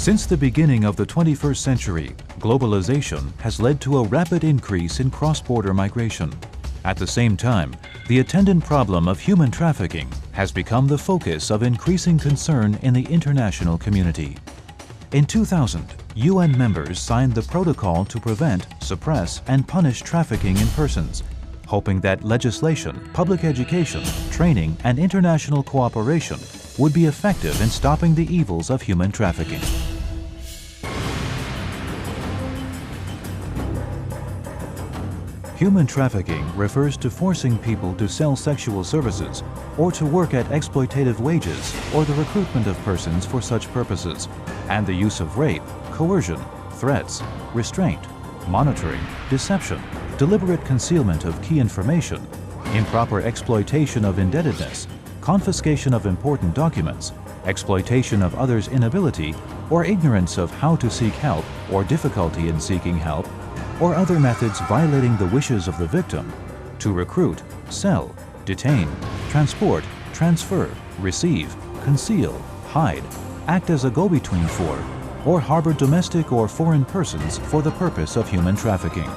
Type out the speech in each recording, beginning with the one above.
Since the beginning of the 21st century, globalization has led to a rapid increase in cross-border migration. At the same time, the attendant problem of human trafficking has become the focus of increasing concern in the international community. In 2000, UN members signed the Protocol to Prevent, Suppress, and Punish Trafficking in Persons, hoping that legislation, public education, training, and international cooperation would be effective in stopping the evils of human trafficking. Human trafficking refers to forcing people to sell sexual services or to work at exploitative wages or the recruitment of persons for such purposes, and the use of rape, coercion, threats, restraint, monitoring, deception, deliberate concealment of key information, improper exploitation of indebtedness, confiscation of important documents, exploitation of others' inability or ignorance of how to seek help or difficulty in seeking help, or other methods violating the wishes of the victim, to recruit, sell, detain, transport, transfer, receive, conceal, hide, act as a go-between for, or harbor domestic or foreign persons for the purpose of human trafficking.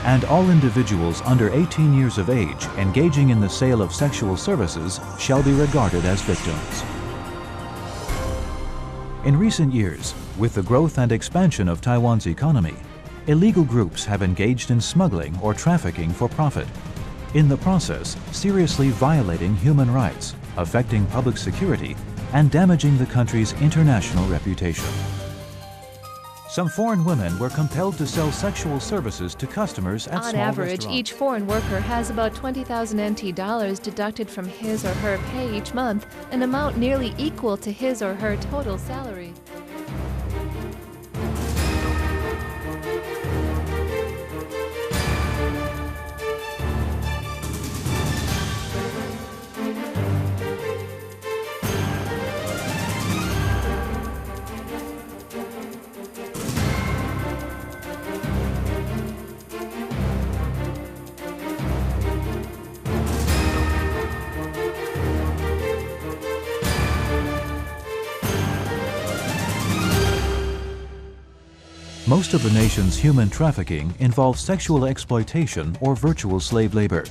And all individuals under 18 years of age engaging in the sale of sexual services shall be regarded as victims. In recent years, with the growth and expansion of Taiwan's economy, illegal groups have engaged in smuggling or trafficking for profit, in the process seriously violating human rights, affecting public security, and damaging the country's international reputation. Some foreign women were compelled to sell sexual services to customers at small On average, restaurants. each foreign worker has about 20,000 NT dollars deducted from his or her pay each month, an amount nearly equal to his or her total salary. Most of the nation's human trafficking involves sexual exploitation or virtual slave labor.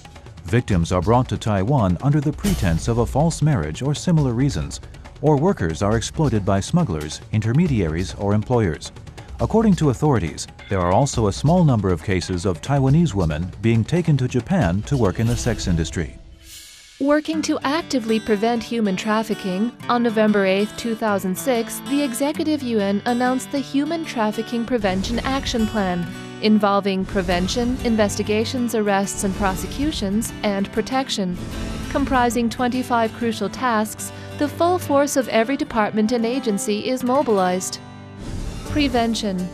Victims are brought to Taiwan under the pretense of a false marriage or similar reasons, or workers are exploited by smugglers, intermediaries, or employers. According to authorities, there are also a small number of cases of Taiwanese women being taken to Japan to work in the sex industry. Working to actively prevent human trafficking, on November 8, 2006, the Executive Yuan announced the Human Trafficking Prevention Action Plan, involving prevention, investigations, arrests and prosecutions, and protection. Comprising 25 crucial tasks, the full force of every department and agency is mobilized. Prevention.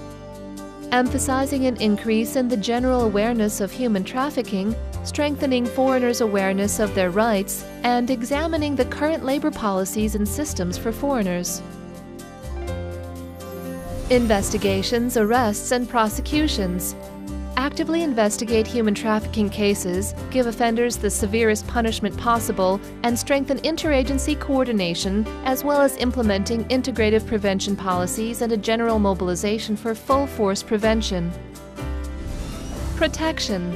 Emphasizing an increase in the general awareness of human trafficking, strengthening foreigners' awareness of their rights, and examining the current labor policies and systems for foreigners. Investigations, arrests, and prosecutions. Actively investigate human trafficking cases, give offenders the severest punishment possible, and strengthen interagency coordination, as well as implementing integrative prevention policies and a general mobilization for full-force prevention. Protection.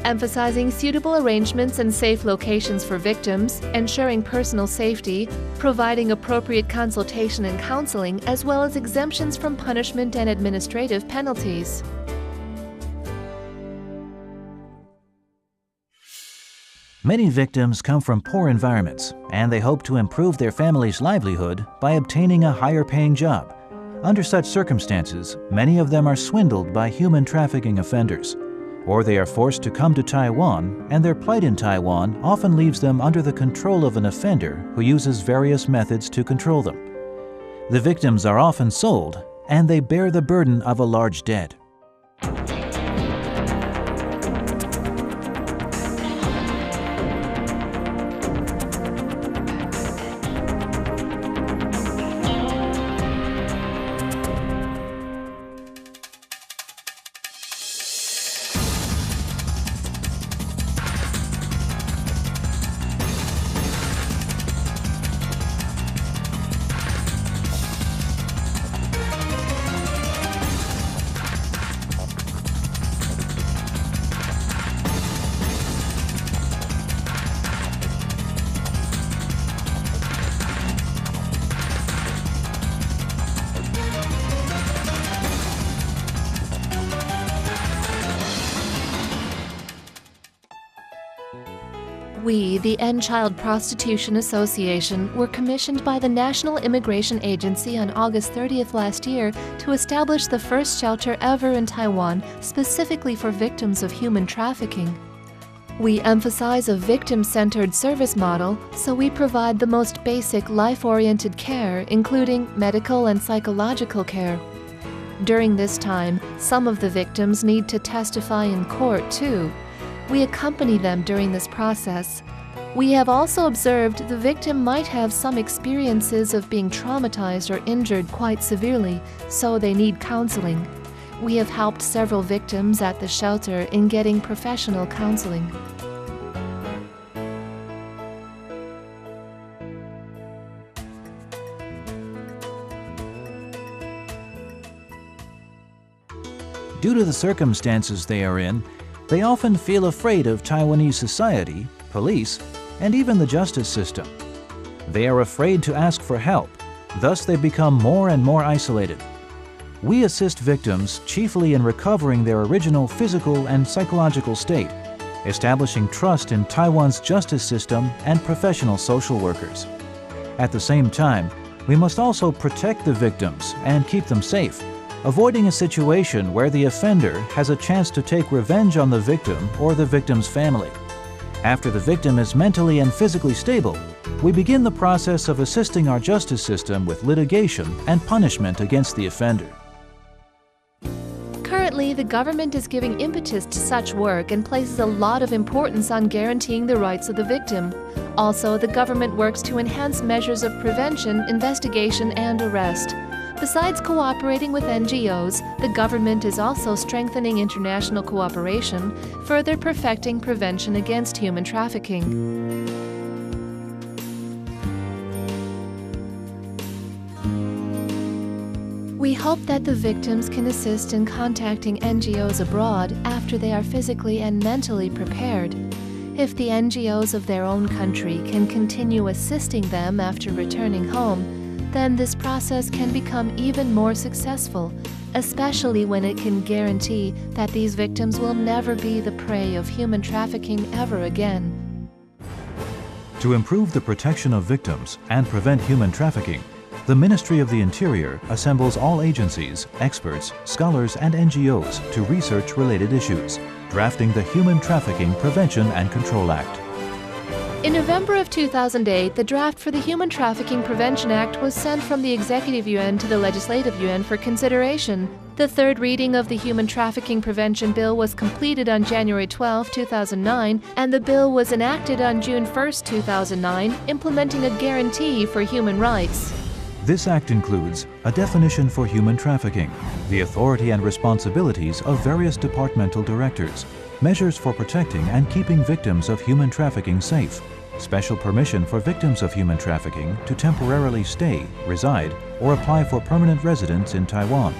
Emphasizing suitable arrangements and safe locations for victims, ensuring personal safety, providing appropriate consultation and counseling, as well as exemptions from punishment and administrative penalties. Many victims come from poor environments, and they hope to improve their family's livelihood by obtaining a higher-paying job. Under such circumstances, many of them are swindled by human trafficking offenders, or they are forced to come to Taiwan, and their plight in Taiwan often leaves them under the control of an offender who uses various methods to control them. The victims are often sold, and they bear the burden of a large debt. We, the End Child Prostitution Association, were commissioned by the National Immigration Agency on August 30th last year to establish the first shelter ever in Taiwan specifically for victims of human trafficking. We emphasize a victim-centered service model, so we provide the most basic life-oriented care, including medical and psychological care. During this time, some of the victims need to testify in court too. We accompany them during this process. We have also observed the victim might have some experiences of being traumatized or injured quite severely, so they need counseling. We have helped several victims at the shelter in getting professional counseling. Due to the circumstances they are in, they often feel afraid of Taiwanese society, police, and even the justice system. They are afraid to ask for help, thus they become more and more isolated. We assist victims chiefly in recovering their original physical and psychological state, establishing trust in Taiwan's justice system and professional social workers. At the same time, we must also protect the victims and keep them safe, avoiding a situation where the offender has a chance to take revenge on the victim or the victim's family. After the victim is mentally and physically stable, we begin the process of assisting our justice system with litigation and punishment against the offender. Currently, the government is giving impetus to such work and places a lot of importance on guaranteeing the rights of the victim. Also, the government works to enhance measures of prevention, investigation, and arrest. Besides cooperating with NGOs, the government is also strengthening international cooperation, further perfecting prevention against human trafficking. We hope that the victims can assist in contacting NGOs abroad after they are physically and mentally prepared. If the NGOs of their own country can continue assisting them after returning home, then this process can become even more successful, especially when it can guarantee that these victims will never be the prey of human trafficking ever again. To improve the protection of victims and prevent human trafficking, the Ministry of the Interior assembles all agencies, experts, scholars, and NGOs to research related issues, drafting the Human Trafficking Prevention and Control Act. In November of 2008, the draft for the Human Trafficking Prevention Act was sent from the Executive Yuan to the Legislative Yuan for consideration. The third reading of the Human Trafficking Prevention Bill was completed on January 12, 2009, and the bill was enacted on June 1, 2009, implementing a guarantee for human rights. This act includes a definition for human trafficking, the authority and responsibilities of various departmental directors, measures for protecting and keeping victims of human trafficking safe, special permission for victims of human trafficking to temporarily stay, reside, or apply for permanent residence in Taiwan,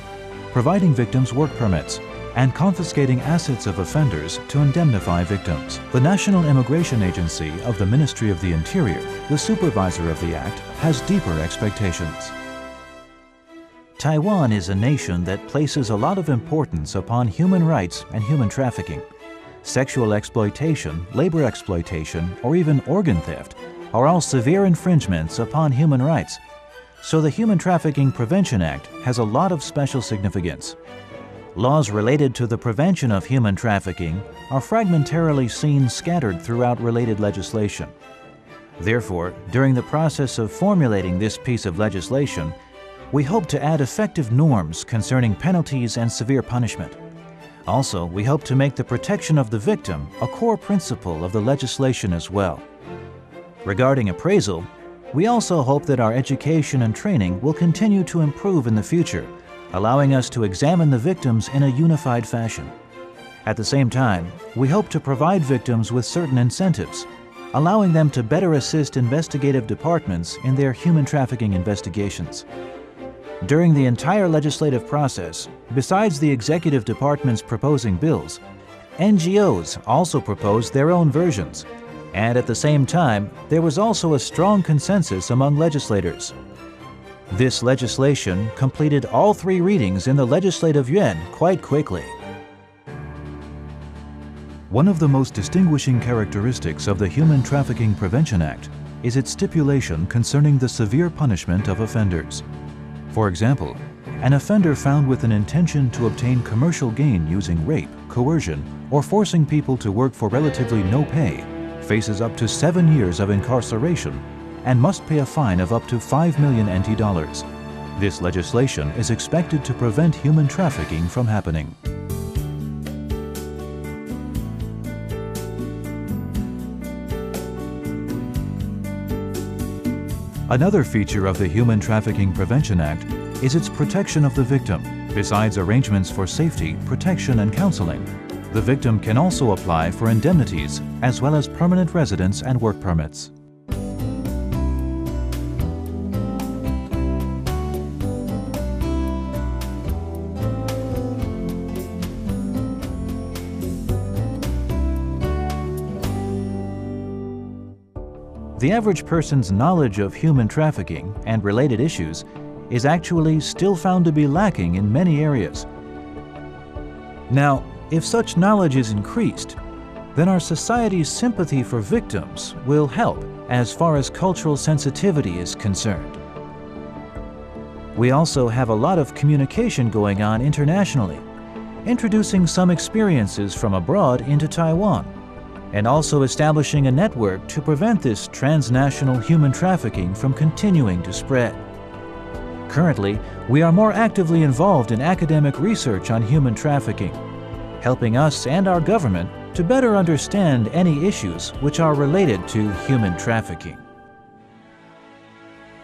providing victims work permits, and confiscating assets of offenders to indemnify victims. The National Immigration Agency of the Ministry of the Interior, the supervisor of the Act, has deeper expectations. Taiwan is a nation that places a lot of importance upon human rights and human trafficking. Sexual exploitation, labor exploitation, or even organ theft are all severe infringements upon human rights. So the Human Trafficking Prevention Act has a lot of special significance. Laws related to the prevention of human trafficking are fragmentarily seen scattered throughout related legislation. Therefore, during the process of formulating this piece of legislation, we hope to add effective norms concerning penalties and severe punishment. Also, we hope to make the protection of the victim a core principle of the legislation as well. Regarding appraisal, we also hope that our education and training will continue to improve in the future, allowing us to examine the victims in a unified fashion. At the same time, we hope to provide victims with certain incentives, allowing them to better assist investigative departments in their human trafficking investigations. During the entire legislative process, besides the executive departments proposing bills, NGOs also proposed their own versions, and at the same time, there was also a strong consensus among legislators. This legislation completed all 3 readings in the Legislative Yuan quite quickly. One of the most distinguishing characteristics of the Human Trafficking Prevention Act is its stipulation concerning the severe punishment of offenders. For example, an offender found with an intention to obtain commercial gain using rape, coercion, or forcing people to work for relatively no pay faces up to 7 years of incarceration and must pay a fine of up to 5 million NT dollars. This legislation is expected to prevent human trafficking from happening. Another feature of the Human Trafficking Prevention Act is its protection of the victim. Besides arrangements for safety, protection, and counseling, the victim can also apply for indemnities as well as permanent residence and work permits. The average person's knowledge of human trafficking and related issues is actually still found to be lacking in many areas. Now, if such knowledge is increased, then our society's sympathy for victims will help as far as cultural sensitivity is concerned. We also have a lot of communication going on internationally, introducing some experiences from abroad into Taiwan, and also establishing a network to prevent this transnational human trafficking from continuing to spread. Currently, we are more actively involved in academic research on human trafficking, helping us and our government to better understand any issues which are related to human trafficking.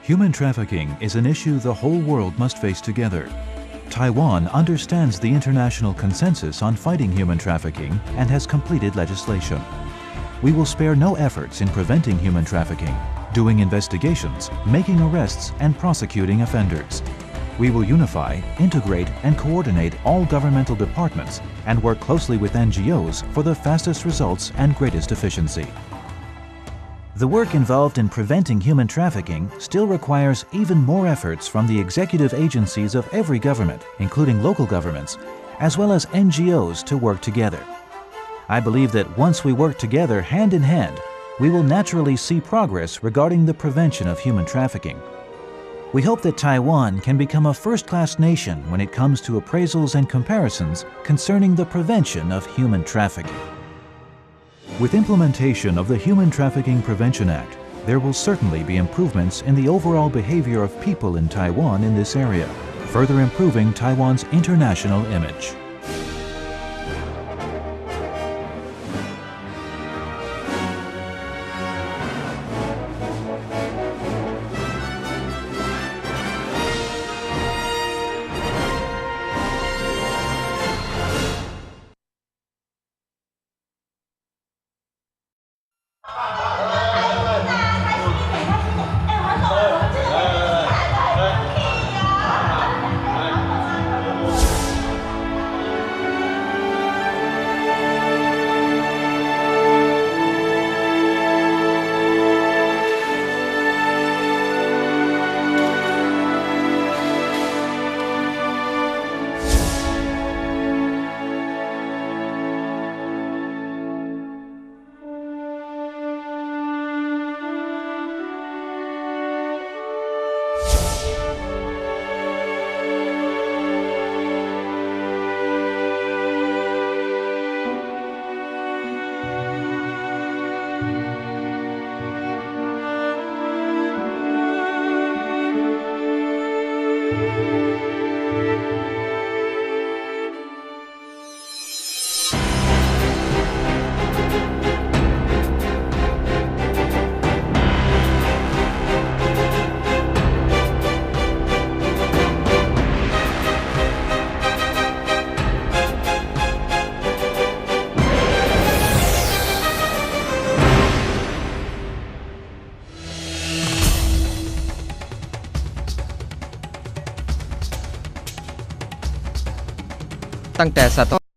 Human trafficking is an issue the whole world must face together. Taiwan understands the international consensus on fighting human trafficking and has completed legislation. We will spare no efforts in preventing human trafficking, doing investigations, making arrests, and prosecuting offenders. We will unify, integrate, and coordinate all governmental departments and work closely with NGOs for the fastest results and greatest efficiency. The work involved in preventing human trafficking still requires even more efforts from the executive agencies of every government, including local governments, as well as NGOs to work together. I believe that once we work together hand in hand, we will naturally see progress regarding the prevention of human trafficking. We hope that Taiwan can become a first-class nation when it comes to appraisals and comparisons concerning the prevention of human trafficking. With implementation of the Human Trafficking Prevention Act, there will certainly be improvements in the overall behavior of people in Taiwan in this area, further improving Taiwan's international image.ตั้งแต่ศตวรรษ